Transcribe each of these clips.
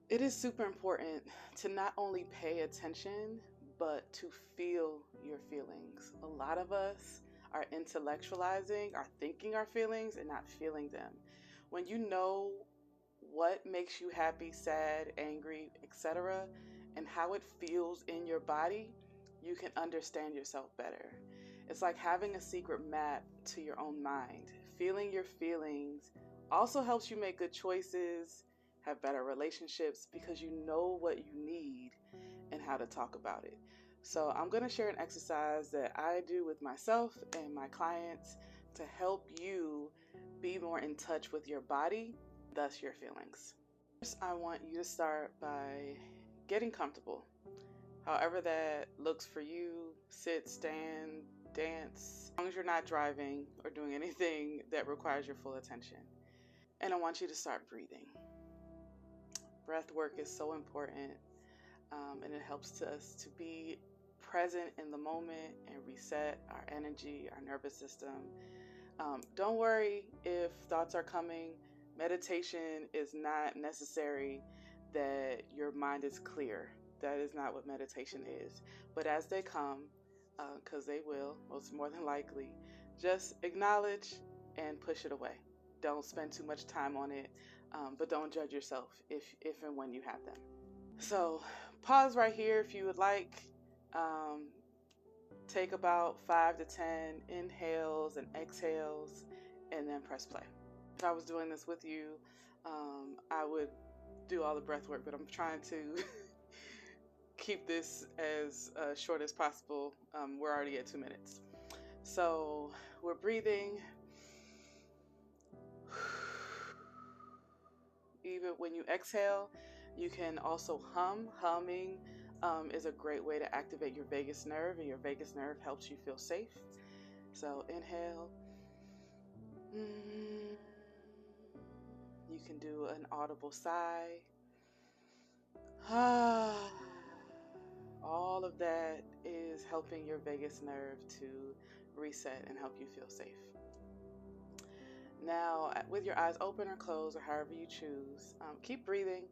It is super important to not only pay attention, but to feel your feelings. A lot of us are intellectualizing, are thinking our feelings and not feeling them. When you know what makes you happy, sad, angry, etc., and how it feels in your body, you can understand yourself better. It's like having a secret map to your own mind. Feeling your feelings also helps you make good choices, have better relationships, because you know what you need and how to talk about it. So, I'm going to share an exercise that I do with myself and my clients to help you be more in touch with your body, thus your feelings. First, I want you to start by getting comfortable. However that looks for you, sit, stand, dance, as long as you're not driving or doing anything that requires your full attention. And I want you to start breathing. Breath work is so important, and it helps us to be present in the moment and reset our energy, our nervous system. Don't worry if thoughts are coming. Meditation is not necessary that your mind is clear. That is not what meditation is. But as they come, because they will, most more than likely, just acknowledge and push it away. Don't spend too much time on it, but don't judge yourself if and when you have them. So pause right here if you would like. Take about 5 to 10 inhales and exhales, and then press play. If I was doing this with you, I would do all the breath work, but I'm trying to keep this as short as possible. We're already at 2 minutes. So we're breathing. Even when you exhale, you can also hum. Humming is a great way to activate your vagus nerve, and your vagus nerve helps you feel safe. So inhale. You can do an audible sigh. All of that is helping your vagus nerve to reset and help you feel safe. Now, with your eyes open or closed, or however you choose, keep breathing.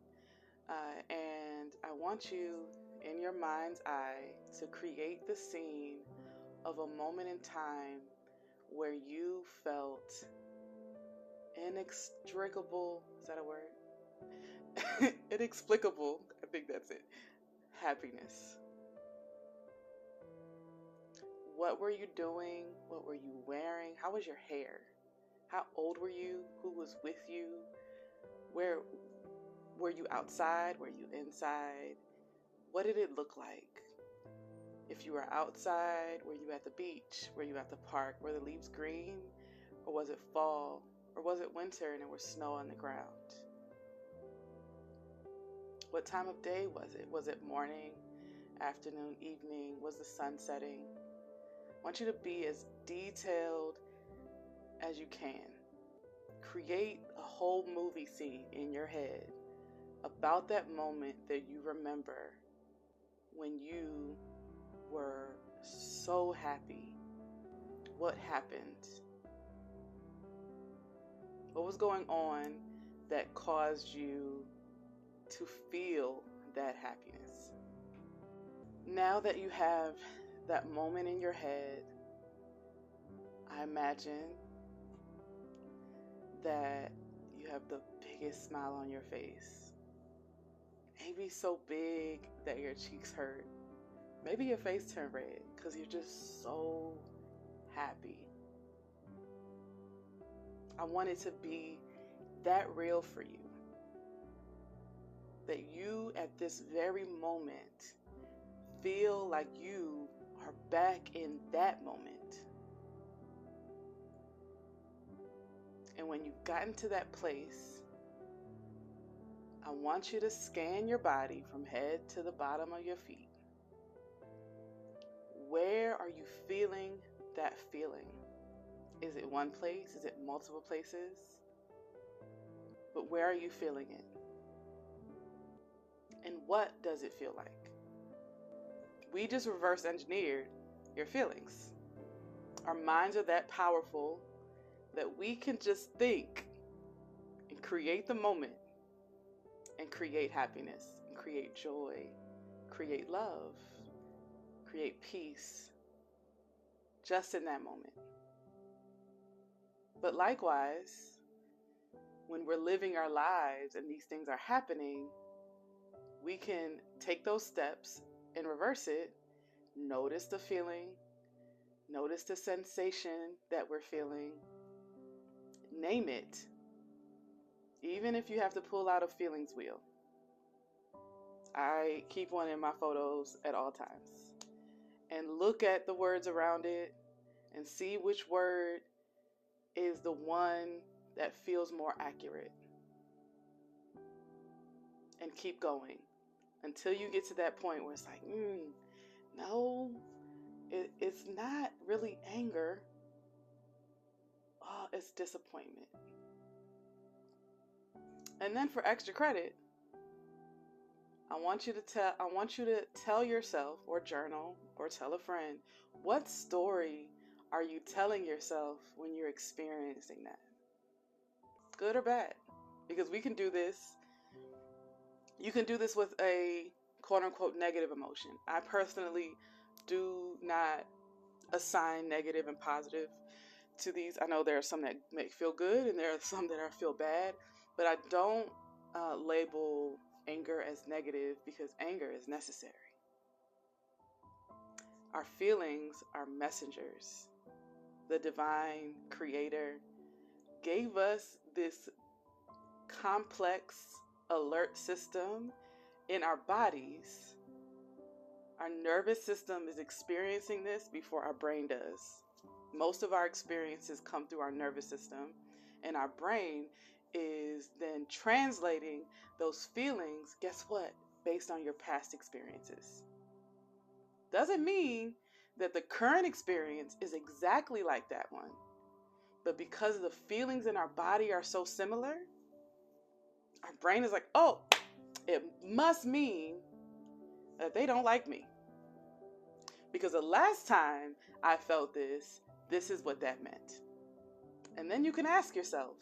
And I want you, in your mind's eye, to create the scene of a moment in time where you felt inextricable, is that a word? Inexplicable, I think that's it, happiness. What were you doing? What were you wearing? How was your hair? How old were you? Who was with you? Where were you outside? Were you inside? What did it look like? If you were outside, were you at the beach? Were you at the park? Were the leaves green? Or was it fall? Or was it winter and there was snow on the ground? What time of day was it? Was it morning, afternoon, evening? Was the sun setting? I want you to be as detailed as you can. Create a whole movie scene in your head about that moment that you remember when you were so happy. What happened? What was going on that caused you to feel that happiness? Now that you have that moment in your head, I imagine that you have the biggest smile on your face. Maybe so big that your cheeks hurt. Maybe your face turned red because you're just so happy. I want it to be that real for you. That you at this very moment feel like you are back in that moment. And when you've gotten to that place, I want you to scan your body from head to the bottom of your feet. Where are you feeling that feeling? Is it one place? Is it multiple places? But where are you feeling it? And what does it feel like? We just reverse engineered your feelings. Our minds are that powerful that we can just think and create the moment and create happiness, and create joy, create love, create peace, just in that moment. But likewise, when we're living our lives and these things are happening, we can take those steps and reverse it. Notice the feeling, notice the sensation that we're feeling, name it, even if you have to pull out a feelings wheel. I keep one in my photos at all times and look at the words around it and see which word is the one that feels more accurate, and keep going until you get to that point where it's like, no, it's not really anger. Oh, it's disappointment. And then for extra credit, I want you to tell yourself, or journal, or tell a friend, what story are you telling yourself when you're experiencing that? Good or bad? Because we can do this. You can do this with a quote unquote negative emotion. I personally do not assign negative and positive to these. I know there are some that make feel good and there are some that feel bad, but I don't label anger as negative, because anger is necessary. Our feelings are messengers. The divine creator gave us this complex alert system in our bodies. Our nervous system is experiencing this before our brain does. Most of our experiences come through our nervous system, and our brain is then translating those feelings, guess what? Based on your past experiences. Doesn't mean that the current experience is exactly like that one, but because the feelings in our body are so similar, our brain is like, oh, it must mean that they don't like me. Because the last time I felt this is what that meant. And then you can ask yourself,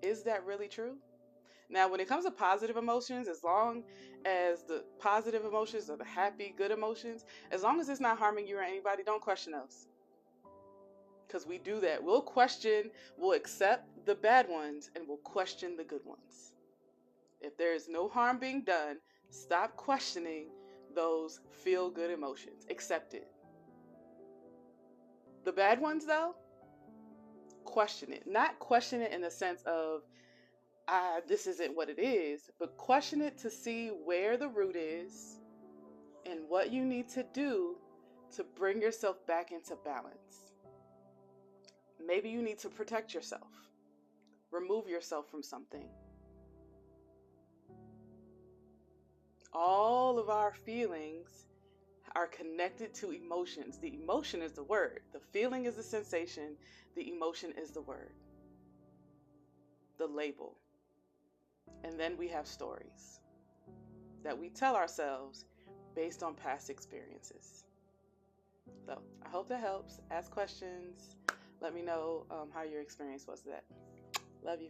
is that really true? Now, when it comes to positive emotions, as long as the positive emotions are the happy, good emotions, as long as it's not harming you or anybody, don't question those. Because we do that. We'll accept the bad ones and we'll question the good ones. If there is no harm being done, stop questioning those feel-good emotions. Accept it. The bad ones, though, question it. Not question it in the sense of, this isn't what it is, but question it to see where the root is and what you need to do to bring yourself back into balance. Maybe you need to protect yourself, remove yourself from something. All of our feelings are connected to emotions. The emotion is the word. The feeling is the sensation. The emotion is the word, the label. And then we have stories that we tell ourselves based on past experiences. So I hope that helps. Ask questions. Let me know how your experience was with that. Love you.